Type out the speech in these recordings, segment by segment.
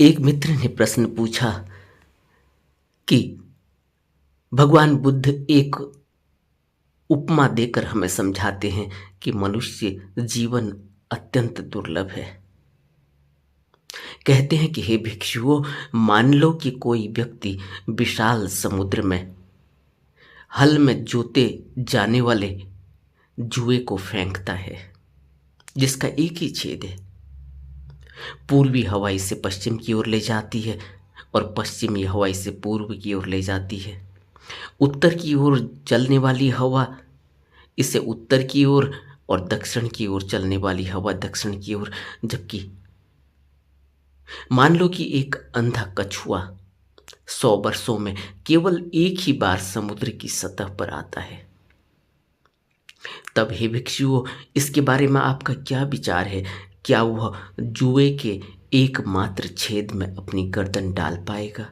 एक मित्र ने प्रश्न पूछा कि भगवान बुद्ध एक उपमा देकर हमें समझाते हैं कि मनुष्य जीवन अत्यंत दुर्लभ है। कहते हैं कि हे भिक्षुओं, मान लो कि कोई व्यक्ति विशाल समुद्र में हल में जोते जाने वाले जुए को फेंकता है, जिसका एक ही छेद है। पूर्वी हवा इसे पश्चिम की ओर ले जाती है और पश्चिमी हवा इसे पूर्व की ओर ले जाती है। उत्तर की ओर चलने वाली हवा इसे उत्तर की ओर और दक्षिण की ओर चलने वाली हवा दक्षिण की ओर। जबकि मान लो कि एक अंधा कछुआ 100 वर्षों में केवल एक ही बार समुद्र की सतह पर आता है। तब हे भिक्षुओं, इसके बारे में आपका क्या विचार है? क्या वह जुए के एकमात्र छेद में अपनी गर्दन डाल पाएगा?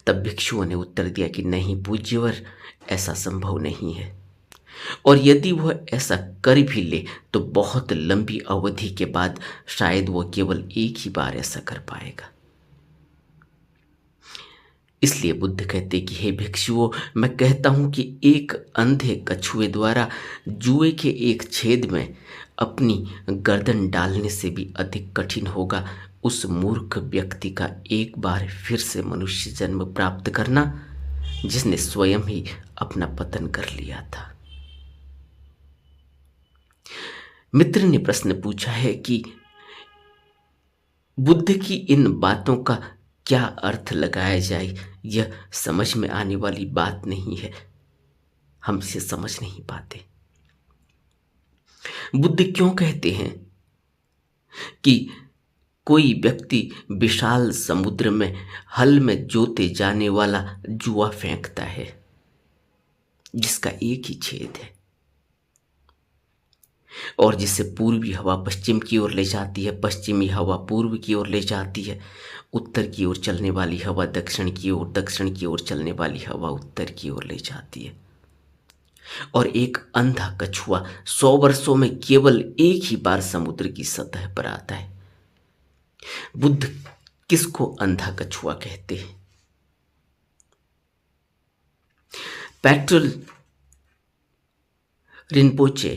तब भिक्षुओं ने उत्तर दिया कि नहीं पूज्यवर, ऐसा संभव नहीं है, और यदि वह ऐसा कर भी ले तो बहुत लंबी अवधि के बाद शायद वह केवल एक ही बार ऐसा कर पाएगा। इसलिए बुद्ध कहते कि हे भिक्षुओं, मैं कहता हूं कि एक अंधे कछुए द्वारा जुए के एक छेद में अपनी गर्दन डालने से भी अधिक कठिन होगा उस मूर्ख व्यक्ति का एक बार फिर से मनुष्य जन्म प्राप्त करना, जिसने स्वयं ही अपना पतन कर लिया था। मित्र ने प्रश्न पूछा है कि बुद्ध की इन बातों का क्या अर्थ लगाया जाए। यह समझ में आने वाली बात नहीं है, हम इसे समझ नहीं पाते। बुद्ध क्यों कहते हैं कि कोई व्यक्ति विशाल समुद्र में हल में जोते जाने वाला जुआ फेंकता है, जिसका एक ही छेद है, और जिसे पूर्वी हवा पश्चिम की ओर ले जाती है, पश्चिमी हवा पूर्व की ओर ले जाती है, उत्तर की ओर चलने वाली हवा दक्षिण की ओर, दक्षिण की ओर चलने वाली हवा उत्तर की ओर ले जाती है, और एक अंधा कछुआ 100 वर्षों में केवल एक ही बार समुद्र की सतह पर आता है। बुद्ध किसको अंधा कछुआ कहते हैं? पेट्रोल रिनपोचे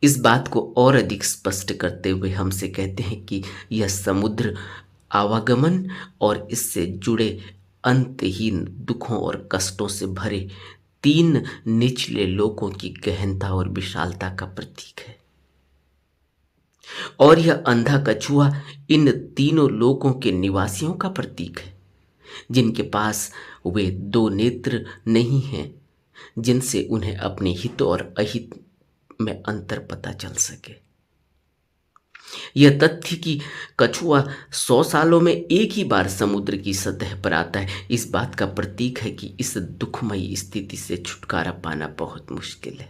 इस बात को और अधिक स्पष्ट करते हुए हमसे कहते हैं कि यह समुद्र आवागमन और इससे जुड़े अंतहीन दुखों और कष्टों से भरे 3 निचले लोकों की गहनता और विशालता का प्रतीक है, और यह अंधा कछुआ इन तीनों लोकों के निवासियों का प्रतीक है, जिनके पास वे 2 नेत्र नहीं हैं, जिनसे उन्हें अपने हित और अहित में अंतर पता चल सके। यह तथ्य कि कछुआ 100 सालों में एक ही बार समुद्र की सतह पर आता है, इस बात का प्रतीक है कि इस दुखमयी स्थिति से छुटकारा पाना बहुत मुश्किल है,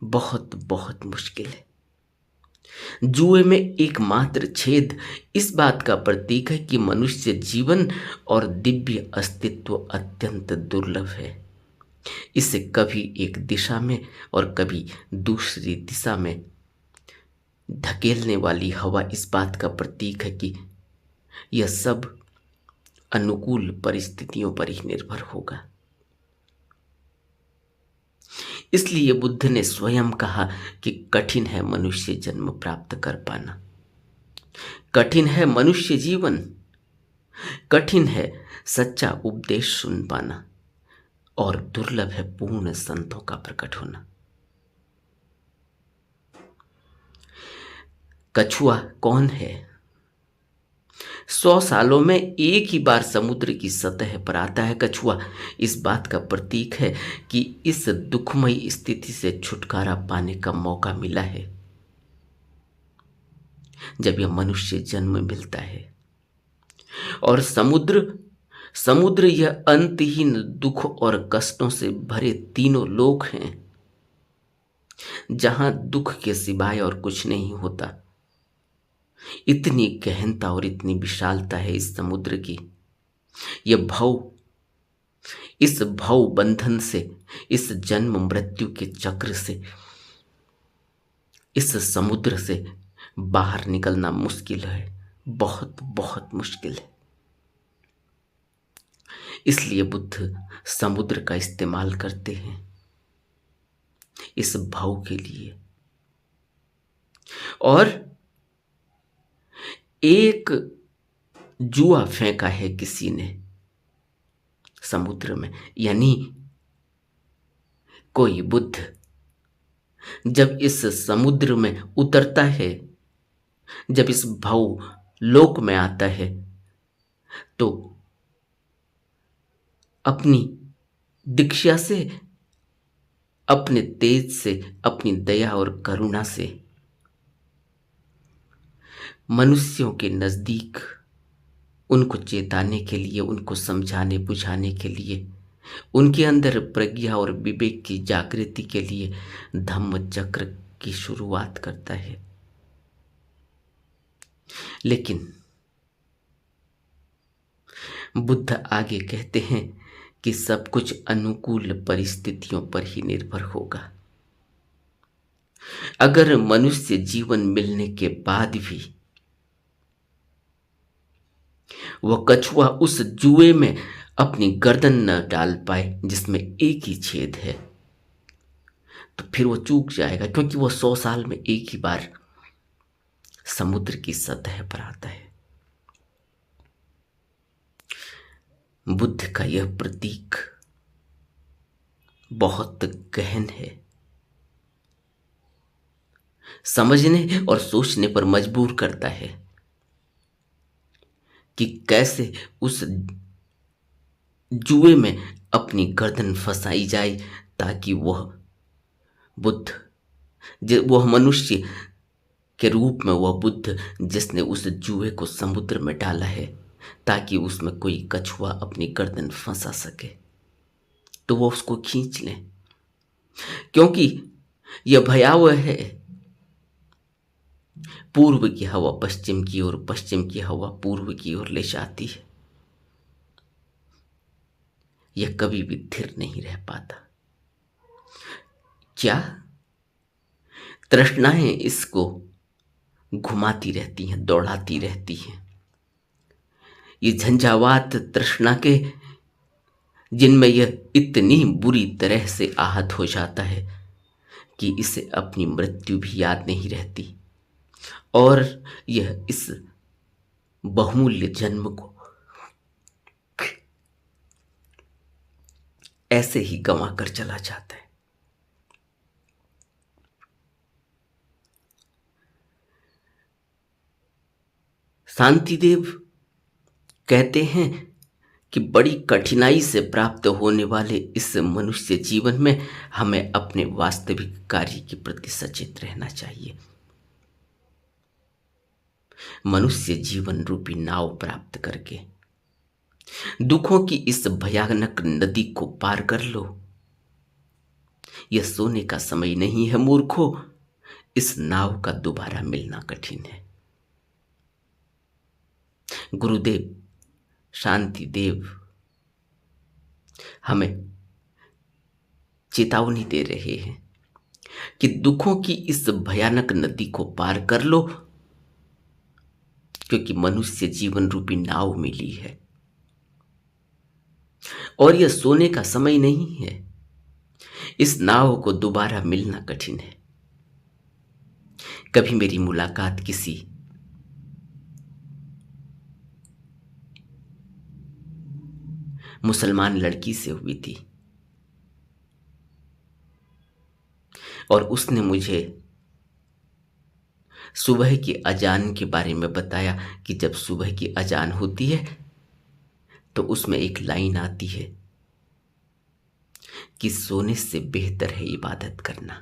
बहुत बहुत मुश्किल है। जुए में एकमात्र छेद इस बात का प्रतीक है कि मनुष्य जीवन और दिव्य अस्तित्व अत्यंत दुर्लभ है। इसे कभी एक दिशा में और कभी दूसरी दिशा में धकेलने वाली हवा इस बात का प्रतीक है कि यह सब अनुकूल परिस्थितियों पर ही निर्भर होगा। इसलिए बुद्ध ने स्वयं कहा कि कठिन है मनुष्य जन्म प्राप्त कर पाना, कठिन है मनुष्य जीवन, कठिन है सच्चा उपदेश सुन पाना, और दुर्लभ है पूर्ण संतों का प्रकट होना। कछुआ कौन है? 100 सालों में एक ही बार समुद्र की सतह पर आता है कछुआ। इस बात का प्रतीक है कि इस दुखमयी स्थिति से छुटकारा पाने का मौका मिला है जब यह मनुष्य जन्म मिलता है, और समुद्र यह अंतहीन दुख और कष्टों से भरे तीनों लोक हैं, जहां दुख के सिवाय और कुछ नहीं होता। इतनी गहनता और इतनी विशालता है इस समुद्र की। इस भव बंधन से इस जन्म मृत्यु के चक्र से, इस समुद्र से बाहर निकलना मुश्किल है, बहुत बहुत मुश्किल है। इसलिए बुद्ध समुद्र का इस्तेमाल करते हैं इस भाव के लिए। और एक जुआ फेंका है किसी ने समुद्र में, यानी कोई बुद्ध जब इस समुद्र में उतरता है, जब इस भाव लोक में आता है, तो अपनी दीक्षा से, अपने तेज से, अपनी दया और करुणा से मनुष्यों के नजदीक उनको चेताने के लिए, उनको समझाने बुझाने के लिए, उनके अंदर प्रज्ञा और विवेक की जागृति के लिए धम्म चक्र की शुरुआत करता है। लेकिन बुद्ध आगे कहते हैं कि सब कुछ अनुकूल परिस्थितियों पर ही निर्भर होगा। अगर मनुष्य जीवन मिलने के बाद भी वह कछुआ उस जुए में अपनी गर्दन न डाल पाए जिसमें एक ही छेद है, तो फिर वो चूक जाएगा, क्योंकि वो 100 साल में एक ही बार समुद्र की सतह पर आता है। बुद्ध का यह प्रतीक बहुत गहन है, समझने और सोचने पर मजबूर करता है कि कैसे उस जुए में अपनी गर्दन फंसाई जाए, ताकि वह बुद्ध, वह मनुष्य के रूप में वह बुद्ध जिसने उस जुए को समुद्र में डाला है, ताकि उसमें कोई कछुआ अपनी गर्दन फंसा सके तो वह उसको खींच ले, क्योंकि यह भयावह है। पूर्व की हवा पश्चिम की ओर, पश्चिम की हवा पूर्व की ओर ले जाती है, यह कभी भी स्थिर नहीं रह पाता। क्या तृष्णाएं इसको घुमाती रहती हैं, दौड़ाती रहती हैं। ये झंझावात तृष्णा के, जिनमें यह इतनी बुरी तरह से आहत हो जाता है कि इसे अपनी मृत्यु भी याद नहीं रहती, और यह इस बहुमूल्य जन्म को ऐसे ही गंवा कर चला जाता है। शांतिदेव कहते हैं कि बड़ी कठिनाई से प्राप्त होने वाले इस मनुष्य जीवन में हमें अपने वास्तविक कार्य के प्रति सचेत रहना चाहिए। मनुष्य जीवन रूपी नाव प्राप्त करके दुखों की इस भयानक नदी को पार कर लो। यह सोने का समय नहीं है मूर्खों, इस नाव का दोबारा मिलना कठिन है। गुरुदेव शांतिदेव हमें चेतावनी दे रहे हैं कि दुखों की इस भयानक नदी को पार कर लो, क्योंकि मनुष्य जीवन रूपी नाव मिली है और यह सोने का समय नहीं है। इस नाव को दोबारा मिलना कठिन है। कभी मेरी मुलाकात किसी मुसलमान लड़की से हुई थी और उसने मुझे सुबह की अजान के बारे में बताया कि जब सुबह की अजान होती है तो उसमें एक लाइन आती है कि सोने से बेहतर है इबादत करना।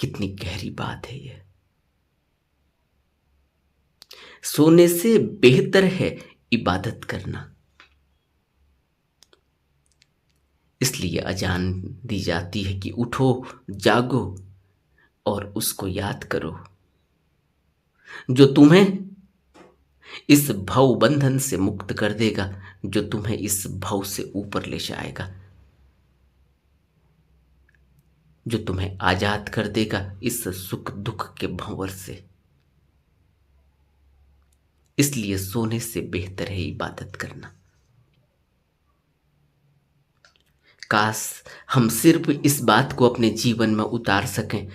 कितनी गहरी बात है यह। सोने से बेहतर है इबादत करना। इसलिए अजान दी जाती है कि उठो, जागो और उसको याद करो जो तुम्हें इस भव बंधन से मुक्त कर देगा जो तुम्हें इस भव से ऊपर ले जाएगा, जो तुम्हें आजाद कर देगा इस सुख दुख के भंवर से। इसलिए सोने से बेहतर है इबादत करना। काश हम सिर्फ इस बात को अपने जीवन में उतार सकें,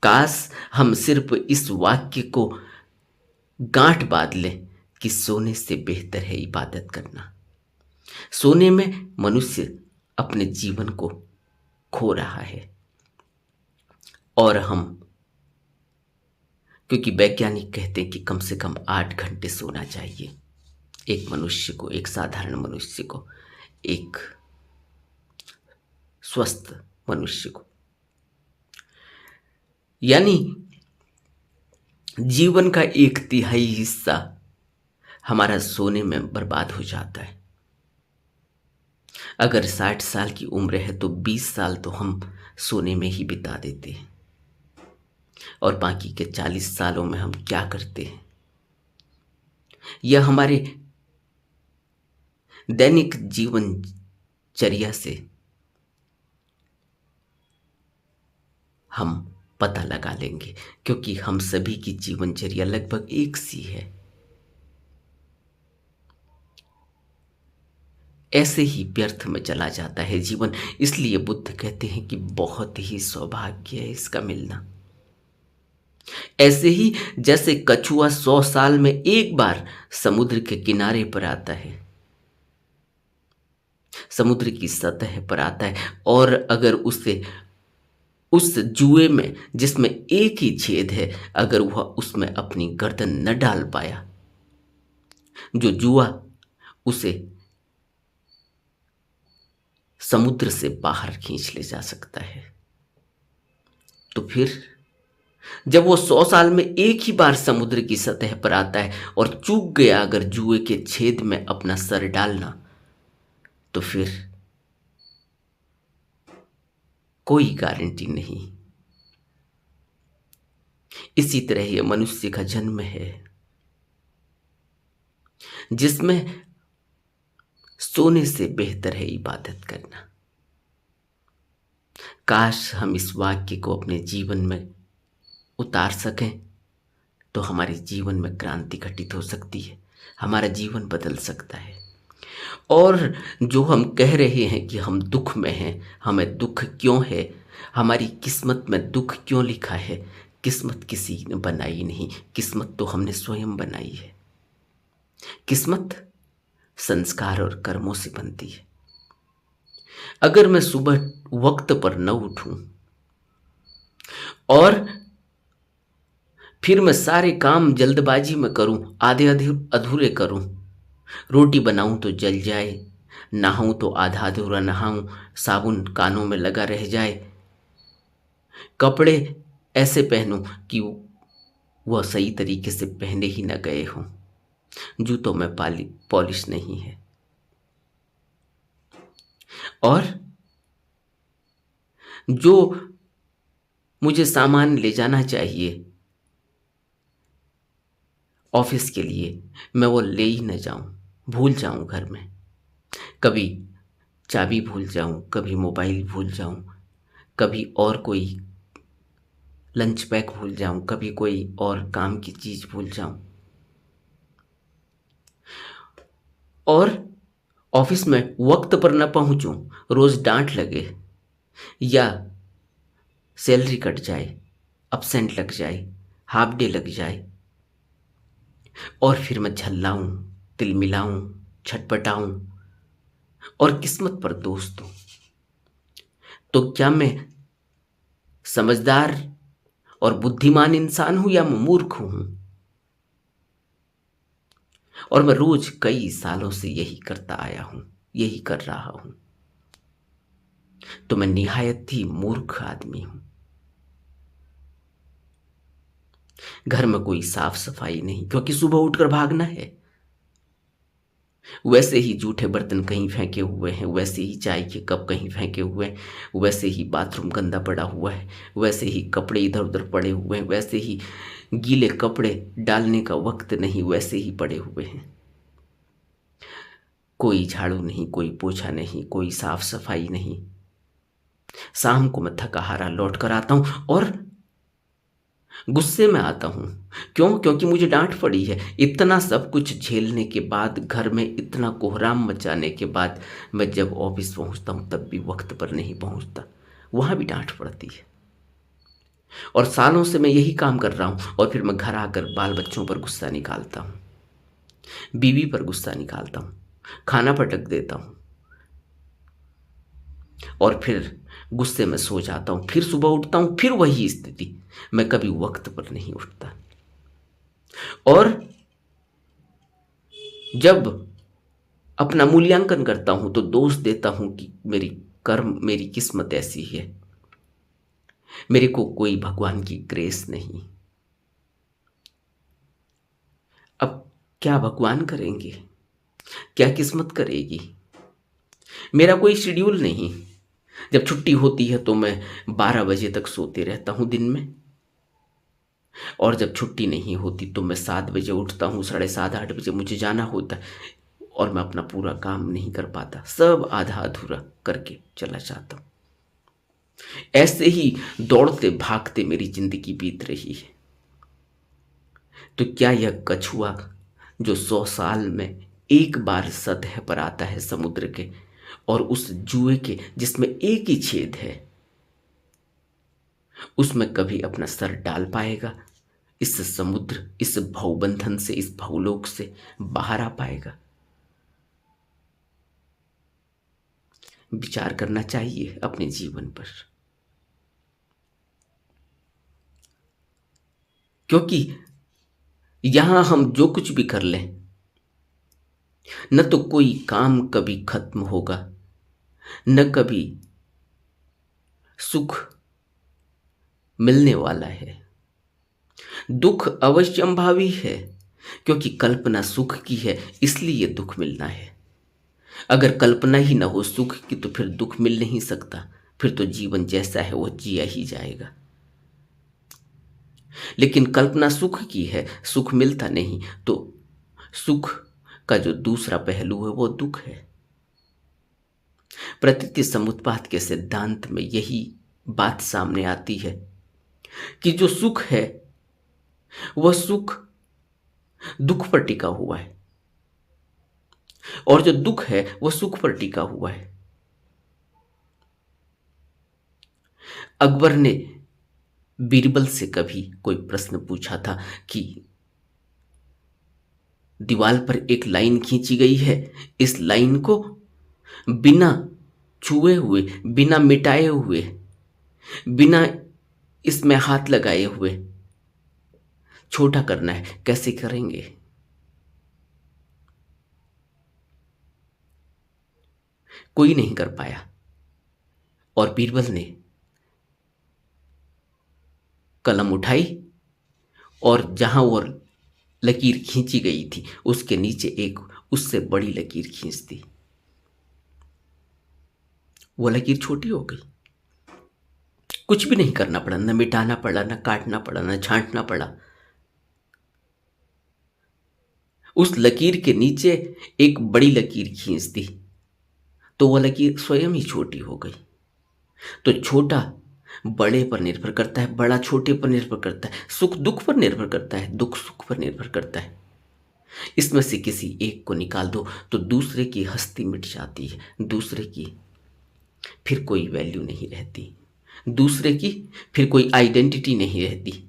काश हम सिर्फ इस वाक्य को गांठ बांध लें कि सोने से बेहतर है इबादत करना। सोने में मनुष्य अपने जीवन को खो रहा है, और हम, क्योंकि वैज्ञानिक कहते हैं कि कम से कम 8 घंटे सोना चाहिए एक मनुष्य को, एक साधारण मनुष्य को, एक स्वस्थ मनुष्य को। यानी जीवन का 1/3 हिस्सा हमारा सोने में बर्बाद हो जाता है। अगर 60 साल की उम्र है तो 20 साल तो हम सोने में ही बिता देते हैं, और बाकी के 40 सालों में हम क्या करते हैं? यह हमारे दैनिक जीवनचर्या से हम पता लगा लेंगे, क्योंकि हम सभी की जीवनचर्या लगभग एक सी है। ऐसे ही व्यर्थ में चला जाता है जीवन। इसलिए बुद्ध कहते हैं कि बहुत ही सौभाग्य है इसका मिलना। ऐसे ही जैसे कछुआ 100 साल में एक बार समुद्र के किनारे पर आता है, समुद्र की सतह पर आता है, और अगर उसे उस जुए में जिसमें एक ही छेद है, अगर वह उसमें अपनी गर्दन न डाल पाया, जो जुआ उसे समुद्र से बाहर खींच ले जा सकता है, तो फिर जब वो 100 साल में एक ही बार समुद्र की सतह पर आता है और चूक गया अगर जुए के छेद में अपना सर डालना, तो फिर कोई गारंटी नहीं। इसी तरह ये मनुष्य का जन्म है जिसमें सोने से बेहतर है इबादत करना। काश हम इस वाक्य को अपने जीवन में उतार सकें तो हमारे जीवन में क्रांति घटित हो सकती है, हमारा जीवन बदल सकता है। और जो हम कह रहे हैं कि हम दुख में हैं, हमें दुख क्यों है, हमारी किस्मत में दुख क्यों लिखा है, किस्मत किसी ने बनाई नहीं, किस्मत तो हमने स्वयं बनाई है। किस्मत संस्कार और कर्मों से बनती है। अगर मैं सुबह वक्त पर न उठूं और फिर मैं सारे काम जल्दबाजी में करूं, आधे आधे अधूरे करूं, रोटी बनाऊं तो जल जाए, नहाऊं तो आधा अधूरा नहाऊं, साबुन कानों में लगा रह जाए, कपड़े ऐसे पहनूं कि वह सही तरीके से पहने ही न गए हों, जूतों में पॉलिश नहीं है, और जो मुझे सामान ले जाना चाहिए ऑफिस के लिए, मैं वो ले ही न जाऊं, भूल जाऊं घर में, कभी चाबी भूल जाऊं, कभी मोबाइल भूल जाऊं, कभी और कोई लंच पैक भूल जाऊं, कभी कोई और काम की चीज भूल जाऊं, और ऑफिस में वक्त पर न पहुंचूं, रोज डांट लगे, या सैलरी कट जाए, अपसेंट लग जाए, हाफ डे लग जाए, और फिर मैं झल्लाऊं, तिलमिलाऊं, छटपटाऊं और किस्मत पर दोष दूं, तो क्या मैं समझदार और बुद्धिमान इंसान हूं या मैं मूर्ख हूं? और मैं रोज कई सालों से यही करता आया हूं, यही कर रहा हूं, तो मैं निहायत ही मूर्ख आदमी हूं। घर में कोई साफ सफाई नहीं, क्योंकि सुबह उठकर भागना है। वैसे ही जूठे बर्तन कहीं फेंके हुए हैं, वैसे ही चाय के कप कहीं फेंके हुए हैं, वैसे ही बाथरूम गंदा पड़ा हुआ है, वैसे ही कपड़े इधर उधर पड़े हुए हैं, वैसे ही गीले कपड़े डालने का वक्त नहीं वैसे ही पड़े हुए हैं। कोई झाड़ू नहीं, कोई पोछा नहीं, कोई साफ सफाई नहीं। शाम को मैं थका हारा लौट कर आता हूं और गुस्से में आता हूं। क्यों? क्योंकि मुझे डांट पड़ी है। इतना सब कुछ झेलने के बाद, घर में इतना कोहराम मचाने के बाद मैं जब ऑफिस पहुंचता हूं तब भी वक्त पर नहीं पहुंचता, वहां भी डांट पड़ती है। और सालों से मैं यही काम कर रहा हूं और फिर मैं घर आकर बाल बच्चों पर गुस्सा निकालता हूं, बीवी पर गुस्सा निकालता हूं, खाना पटक देता हूं और फिर गुस्से में सो जाता हूं। फिर सुबह उठता हूं, फिर वही स्थिति। मैं कभी वक्त पर नहीं उठता। और जब अपना मूल्यांकन करता हूं तो दोष देता हूं कि मेरी कर्म, मेरी किस्मत ऐसी है, मेरे को कोई भगवान की ग्रेस नहीं। अब क्या भगवान करेंगे, क्या किस्मत करेगी? मेरा कोई शेड्यूल नहीं। जब छुट्टी होती है तो मैं 12 बजे तक सोते रहता हूं दिन में, और जब छुट्टी नहीं होती तो मैं 7 बजे उठता हूँ, 7:30 8 बजे मुझे जाना होता है और मैं अपना पूरा काम नहीं कर पाता, सब आधा अधूरा करके चला जाता हूँ। ऐसे ही दौड़ते भागते मेरी जिंदगी बीत रही है। तो क्या यह कछुआ जो 100 साल में एक बार सतह पर आता है समुद्र के, और उस जुए के जिसमें एक ही छेद है, उसमें कभी अपना सर डाल पाएगा? इस समुद्र, इस भवबंधन से, इस भवलोक से बाहर आ पाएगा? विचार करना चाहिए अपने जीवन पर, क्योंकि यहां हम जो कुछ भी कर लें, न तो कोई काम कभी खत्म होगा, न कभी सुख मिलने वाला है। दुख अवश्यंभावी है, क्योंकि कल्पना सुख की है, इसलिए दुख मिलना है। अगर कल्पना ही ना हो सुख की तो फिर दुख मिल नहीं सकता, फिर तो जीवन जैसा है वो जिया ही जाएगा। लेकिन कल्पना सुख की है, सुख मिलता नहीं, तो सुख का जो दूसरा पहलू है वो दुख है। प्रकृति समुत्पात के सिद्धांत में यही बात सामने आती है कि जो सुख है वह सुख दुख पर टिका हुआ है, और जो दुख है वह सुख पर टिका हुआ है। अकबर ने बीरबल से कभी कोई प्रश्न पूछा था कि दीवार पर एक लाइन खींची गई है, इस लाइन को बिना छुए हुए, बिना मिटाए हुए, बिना इसमें हाथ लगाए हुए छोटा करना है, कैसे करेंगे? कोई नहीं कर पाया। और बीरबल ने कलम उठाई और जहां वो लकीर खींची गई थी उसके नीचे एक उससे बड़ी लकीर खींच दी। वो लकीर छोटी हो गई। कुछ भी नहीं करना पड़ा, न मिटाना पड़ा, न काटना पड़ा, न छांटना पड़ा। उस लकीर के नीचे एक बड़ी लकीर खींच दी तो वह लकीर स्वयं ही छोटी हो गई। तो छोटा बड़े पर निर्भर करता है, बड़ा छोटे पर निर्भर करता है, सुख दुख पर निर्भर करता है, दुख सुख पर निर्भर करता है। इसमें से किसी एक को निकाल दो तो दूसरे की हस्ती मिट जाती है, दूसरे की फिर कोई वैल्यू नहीं रहती, दूसरे की फिर कोई आइडेंटिटी नहीं रहती।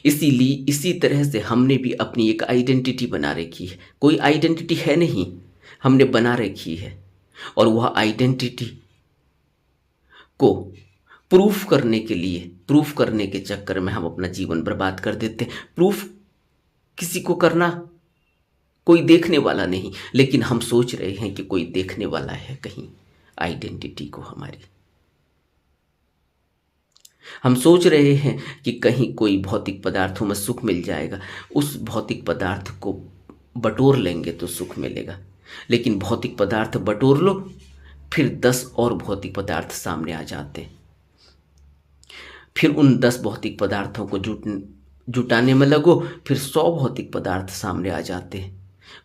इसीलिए इसी तरह से हमने भी अपनी एक आइडेंटिटी बना रखी है। कोई आइडेंटिटी है नहीं, हमने बना रखी है, और वह आइडेंटिटी को प्रूफ करने के लिए, प्रूफ करने के चक्कर में हम अपना जीवन बर्बाद कर देते हैं। प्रूफ किसी को करना, कोई देखने वाला नहीं, लेकिन हम सोच रहे हैं कि कोई देखने वाला है कहीं आइडेंटिटी को हमारी। हम सोच रहे हैं कि कहीं कोई भौतिक पदार्थों में सुख मिल जाएगा, उस भौतिक पदार्थ को बटोर लेंगे तो सुख मिलेगा, लेकिन भौतिक पदार्थ बटोर लो, फिर 10 और भौतिक पदार्थ सामने आ जाते हैं। फिर उन 10 भौतिक पदार्थों को जुटाने में लगो, फिर 100 भौतिक पदार्थ सामने आ जाते हैं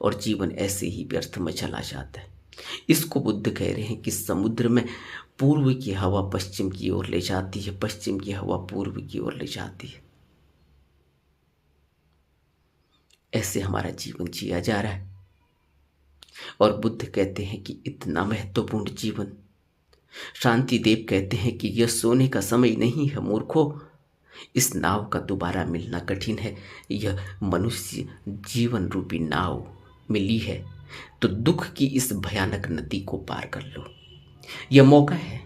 और जीवन ऐसे ही व्यर्थ में चला जाता है। इसको बुद्ध कह रहे हैं कि समुद्र में पूर्व की हवा पश्चिम की ओर ले जाती है, पश्चिम की हवा पूर्व की ओर ले जाती है। ऐसे हमारा जीवन जिया जा रहा है और बुद्ध कहते हैं कि इतना महत्वपूर्ण जीवन। शांति देव कहते हैं कि यह सोने का समय नहीं है मूर्खों, इस नाव का दोबारा मिलना कठिन है। यह मनुष्य जीवन रूपी नाव मिली है तो दुख की इस भयानक नदी को पार कर लो। यह मौका है,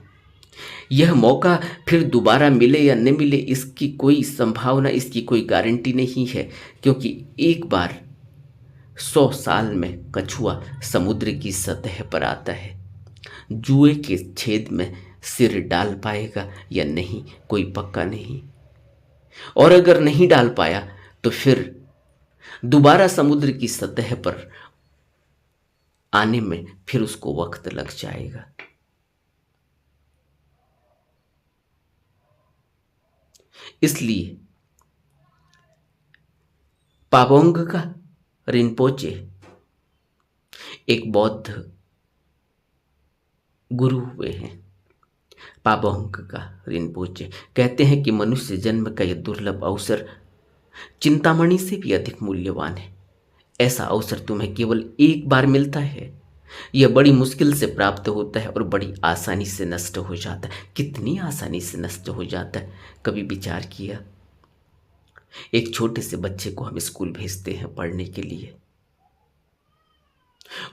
यह मौका फिर दोबारा मिले या न मिले इसकी कोई संभावना, इसकी कोई गारंटी नहीं है, क्योंकि एक बार 100 साल में कछुआ समुद्र की सतह पर आता है। जुए के छेद में सिर डाल पाएगा या नहीं कोई पक्का नहीं, और अगर नहीं डाल पाया तो फिर दोबारा समुद्र की सतह पर आने में फिर उसको वक्त लग जाएगा। इसलिए पाबोंग का रिनपोचे एक बौद्ध गुरु हुए हैं। पाबोंग का रिनपोचे कहते हैं कि मनुष्य जन्म का यह दुर्लभ अवसर चिंतामणि से भी अधिक मूल्यवान है। ऐसा अवसर तुम्हें केवल एक बार मिलता है। यह बड़ी मुश्किल से प्राप्त होता है और बड़ी आसानी से नष्ट हो जाता है। कितनी आसानी से नष्ट हो जाता है, कभी विचार किया? एक छोटे से बच्चे को हम स्कूल भेजते हैं पढ़ने के लिए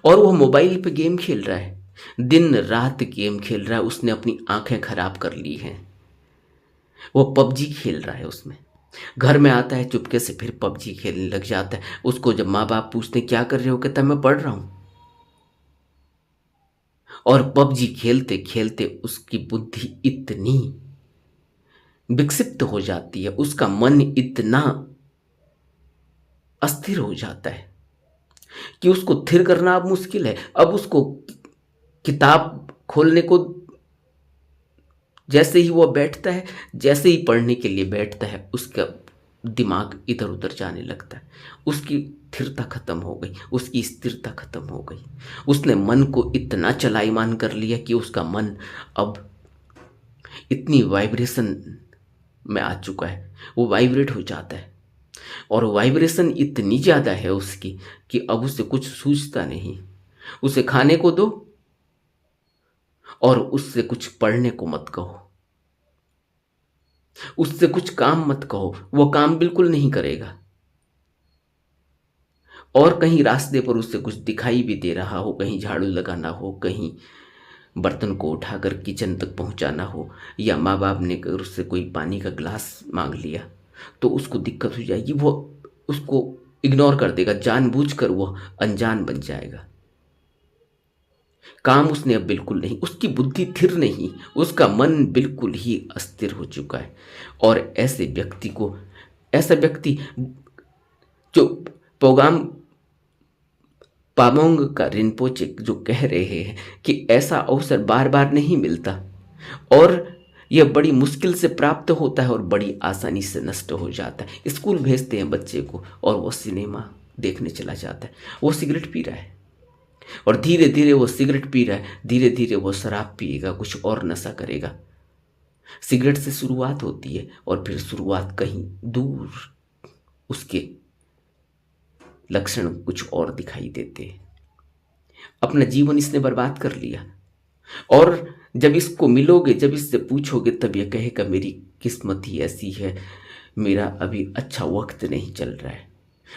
और वह मोबाइल पे गेम खेल रहा है, दिन रात गेम खेल रहा है, उसने अपनी आंखें खराब कर ली हैं। वो पबजी खेल रहा है, उसमें घर में आता है चुपके से फिर पबजी खेलने लग जाता है। उसको जब माँ बाप पूछते क्या कर रहे हो, कहता मैं पढ़ रहा हूं। और पबजी खेलते खेलते उसकी बुद्धि इतनी विक्षिप्त हो जाती है, उसका मन इतना अस्थिर हो जाता है कि उसको थिर करना अब मुश्किल है। अब उसको किताब खोलने को जैसे ही वो बैठता है, जैसे ही पढ़ने के लिए बैठता है, उसका दिमाग इधर उधर जाने लगता है। उसकी स्थिरता खत्म हो गई, उसकी स्थिरता खत्म हो गई। उसने मन को इतना चलायमान कर लिया कि उसका मन अब इतनी वाइब्रेशन में आ चुका है, वो वाइब्रेट हो जाता है और वाइब्रेशन इतनी ज़्यादा है उसकी कि अब उसे कुछ सूझता नहीं। उसे खाने को दो और उससे कुछ पढ़ने को मत कहो, उससे कुछ काम मत कहो, वो काम बिल्कुल नहीं करेगा। और कहीं रास्ते पर उससे कुछ दिखाई भी दे रहा हो, कहीं झाड़ू लगाना हो, कहीं बर्तन को उठाकर किचन तक पहुंचाना हो, या माँ बाप ने अगर उससे कोई पानी का गिलास मांग लिया तो उसको दिक्कत हो जाएगी, वो उसको इग्नोर कर देगा, जानबूझकर वो अनजान बन जाएगा। काम उसने अब बिल्कुल नहीं, उसकी बुद्धि थिर नहीं, उसका मन बिल्कुल ही अस्थिर हो चुका है। और ऐसे व्यक्ति को, ऐसा व्यक्ति जो पाबोंग का रिनपोचे जो कह रहे हैं कि ऐसा अवसर बार बार नहीं मिलता और यह बड़ी मुश्किल से प्राप्त होता है और बड़ी आसानी से नष्ट हो जाता है। स्कूल भेजते हैं बच्चे को और वो सिनेमा देखने चला जाता है, वो सिगरेट पी रहा है और धीरे धीरे वो सिगरेट पी रहा है, धीरे धीरे वो शराब पिएगा, कुछ और नशा करेगा। सिगरेट से शुरुआत होती है और फिर शुरुआत कहीं दूर उसके लक्षण कुछ और दिखाई देते हैं। अपना जीवन इसने बर्बाद कर लिया और जब इसको मिलोगे, जब इससे पूछोगे, तब ये कहेगा मेरी किस्मत ही ऐसी है, मेरा अभी अच्छा वक्त नहीं चल रहा है।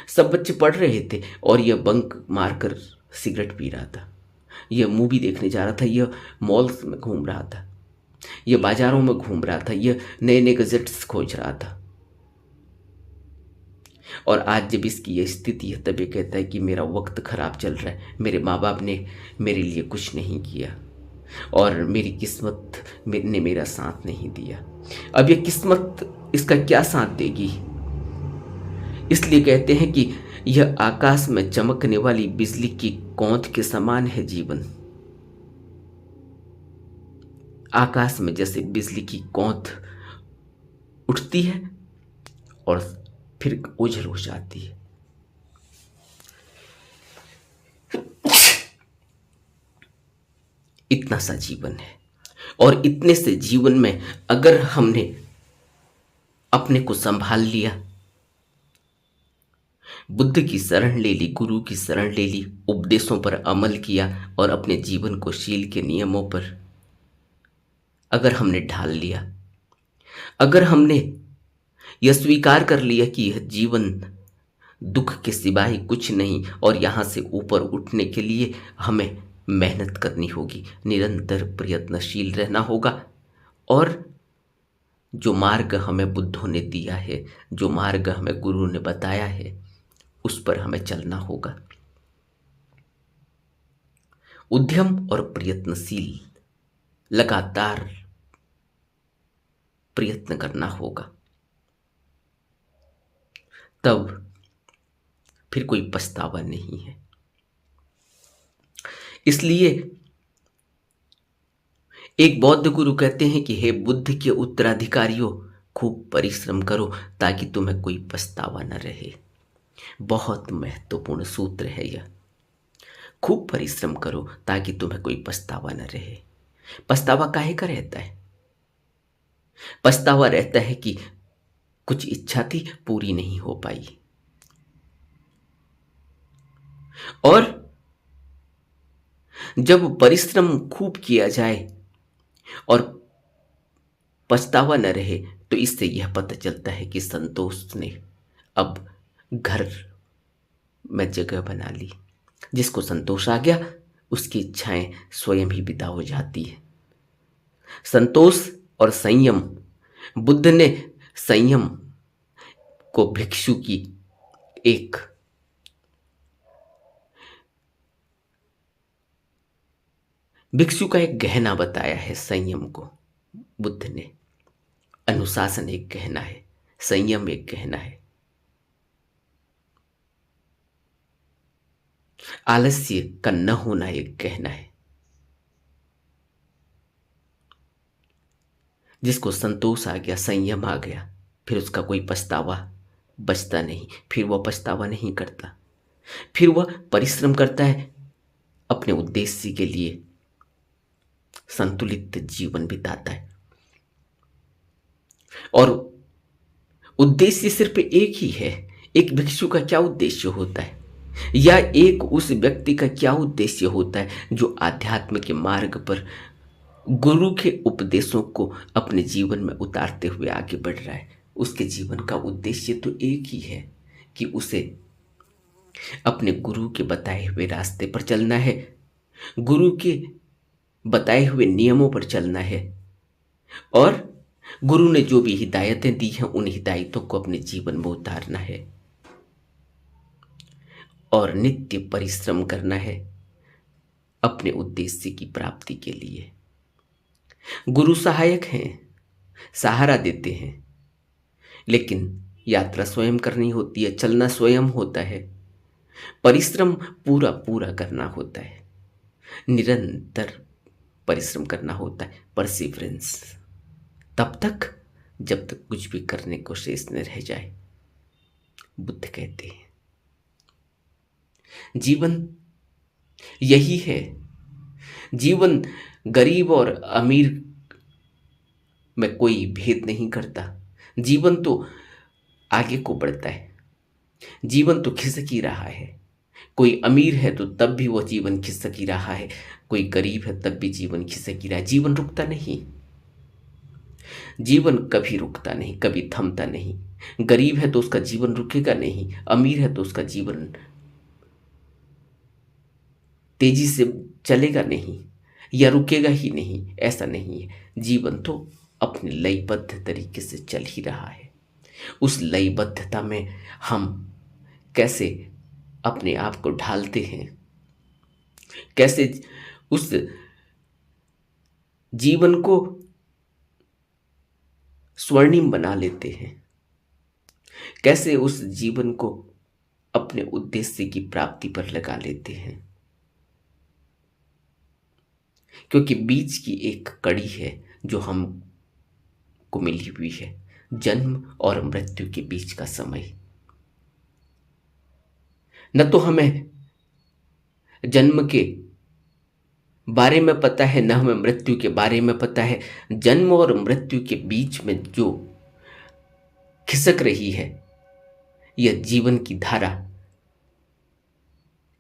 सब बच्चे पढ़ रहे थे और यह बंक मारकर सिगरेट पी रहा था, यह मूवी देखने जा रहा था, यह मॉल्स में घूम रहा था, यह बाजारों में घूम रहा था, यह नए नए गजेट्स खोज रहा था। और आज जब इसकी यह स्थिति है तब ये कहता है कि मेरा वक्त खराब चल रहा है, मेरे माँ बाप ने मेरे लिए कुछ नहीं किया और मेरी किस्मत ने मेरा साथ नहीं दिया। अब ये किस्मत इसका क्या साथ देगी? इसलिए कहते हैं कि यह आकाश में चमकने वाली बिजली की कौंध के समान है जीवन। आकाश में जैसे बिजली की कौंध उठती है और फिर ओझल हो जाती है, इतना सा जीवन है। और इतने से जीवन में अगर हमने अपने को संभाल लिया, बुद्ध की शरण ले ली, गुरु की शरण ले ली, उपदेशों पर अमल किया और अपने जीवन को शील के नियमों पर अगर हमने ढाल लिया, अगर हमने यह स्वीकार कर लिया कि यह जीवन दुख के सिवाय कुछ नहीं और यहां से ऊपर उठने के लिए हमें मेहनत करनी होगी, निरंतर प्रयत्नशील रहना होगा, और जो मार्ग हमें बुद्धों ने दिया है, जो मार्ग हमें गुरु ने बताया है, उस पर हमें चलना होगा। उद्यम और प्रयत्नशील, लगातार प्रयत्न करना होगा, तब फिर कोई पछतावा नहीं है। इसलिए एक बौद्ध गुरु कहते हैं कि हे बुद्ध के उत्तराधिकारियों, खूब परिश्रम करो ताकि तुम्हें कोई पछतावा न रहे। बहुत महत्वपूर्ण सूत्र है यह। खूब परिश्रम करो ताकि तुम्हें कोई पछतावा न रहे। पछतावा काहे का रहता है? पछतावा रहता है कि कुछ इच्छा थी, पूरी नहीं हो पाई, और जब परिश्रम खूब किया जाए और पछतावा न रहे तो इससे यह पता चलता है कि संतोष ने अब घर में जगह बना ली। जिसको संतोष आ गया उसकी इच्छाएं स्वयं ही विदा हो जाती है। संतोष और संयम, बुद्ध ने संयम को भिक्षु की एक भिक्षु का एक गहना बताया है। संयम को बुद्ध ने, अनुशासन एक गहना है, संयम एक गहना है, आलस्य का न होना एक गहना है। जिसको संतोष आ गया, संयम आ गया, फिर उसका कोई पछतावा बचता नहीं, फिर वह पछतावा नहीं करता, फिर वह परिश्रम करता है अपने उद्देश्य के लिए, संतुलित जीवन बिताता है। और उद्देश्य सिर्फ एक ही है। एक भिक्षु का क्या उद्देश्य होता है, या एक उस व्यक्ति का क्या उद्देश्य होता है जो आध्यात्म के मार्ग पर गुरु के उपदेशों को अपने जीवन में उतारते हुए आगे बढ़ रहा है? उसके जीवन का उद्देश्य तो एक ही है कि उसे अपने गुरु के बताए हुए रास्ते पर चलना है, गुरु के बताए हुए नियमों पर चलना है, और गुरु ने जो भी हिदायतें दी हैं उन हिदायतों को अपने जीवन में उतारना है, और नित्य परिश्रम करना है अपने उद्देश्य की प्राप्ति के लिए। गुरु सहायक हैं, सहारा देते हैं, लेकिन यात्रा स्वयं करनी होती है, चलना स्वयं होता है, परिश्रम पूरा पूरा करना होता है, निरंतर परिश्रम करना होता है, परसिवरेंस, तब तक जब तक कुछ भी करने को शेष न रह जाए। बुद्ध कहते हैं जीवन यही है। जीवन गरीब और अमीर में कोई भेद नहीं करता। जीवन तो आगे को बढ़ता है, जीवन तो खिसक ही रहा है। कोई अमीर है तो तब भी वो जीवन खिसक ही रहा है, कोई गरीब है तब भी जीवन खिसक ही रहा है। जीवन रुकता नहीं, जीवन कभी रुकता नहीं, कभी थमता नहीं। गरीब है तो उसका जीवन रुकेगा नहीं, अमीर है तो उसका जीवन तेजी से चलेगा नहीं या रुकेगा ही नहीं, ऐसा नहीं है। जीवन तो अपने लयबद्ध तरीके से चल ही रहा है। उस लयबद्धता में हम कैसे अपने आप को ढालते हैं, कैसे उस जीवन को स्वर्णिम बना लेते हैं, कैसे उस जीवन को अपने उद्देश्य की प्राप्ति पर लगा लेते हैं, क्योंकि बीच की एक कड़ी है जो हमको मिली हुई है, जन्म और मृत्यु के बीच का समय। न तो हमें जन्म के बारे में पता है, न हमें मृत्यु के बारे में पता है। जन्म और मृत्यु के बीच में जो खिसक रही है यह जीवन की धारा,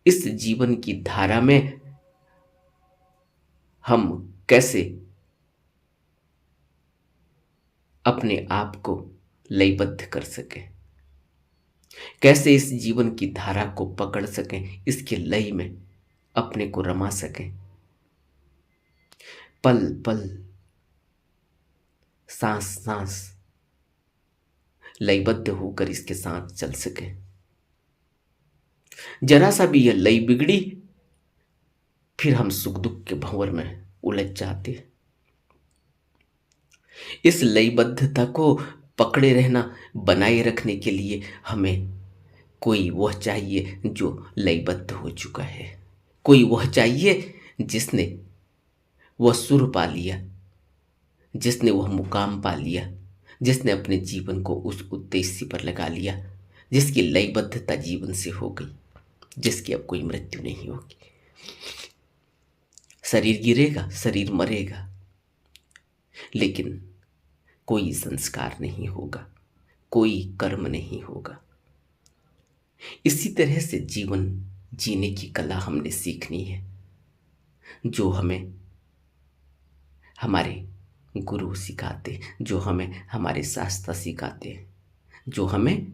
इस जीवन की धारा में हम कैसे अपने आप को लयबद्ध कर सकें, कैसे इस जीवन की धारा को पकड़ सकें, इसके लय में अपने को रमा सकें, पल पल सांस सांस लयबद्ध होकर इसके साथ चल सके। जरा सा भी यह लय बिगड़ी, फिर हम सुख दुख के भंवर में उलझ जाते। इस लयबद्धता को पकड़े रहना, बनाए रखने के लिए हमें कोई वह चाहिए जो लयबद्ध हो चुका है, कोई वह चाहिए जिसने वह सुर पा लिया, जिसने वह मुकाम पा लिया, जिसने अपने जीवन को उस उद्देश्य पर लगा लिया, जिसकी लयबद्धता जीवन से हो गई, जिसकी अब कोई मृत्यु नहीं होगी। शरीर गिरेगा, शरीर मरेगा, लेकिन कोई संस्कार नहीं होगा, कोई कर्म नहीं होगा। इसी तरह से जीवन जीने की कला हमने सीखनी है, जो हमें हमारे गुरु सिखाते, जो हमें हमारे शास्त्र सिखाते, जो हमें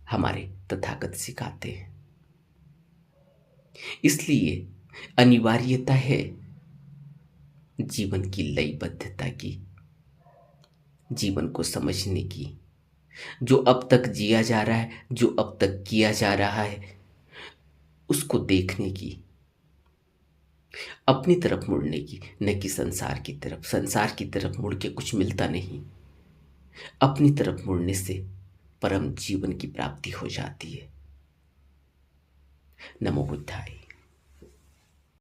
हमारे तथागत सिखाते हैं। इसलिए अनिवार्यता है जीवन की लयबद्धता की, जीवन को समझने की। जो अब तक जिया जा रहा है, जो अब तक किया जा रहा है, उसको देखने की, अपनी तरफ मुड़ने की, न कि संसार की तरफ। संसार की तरफ मुड़ के कुछ मिलता नहीं, अपनी तरफ मुड़ने से परम जीवन की प्राप्ति हो जाती है। नमो बुद्धाय।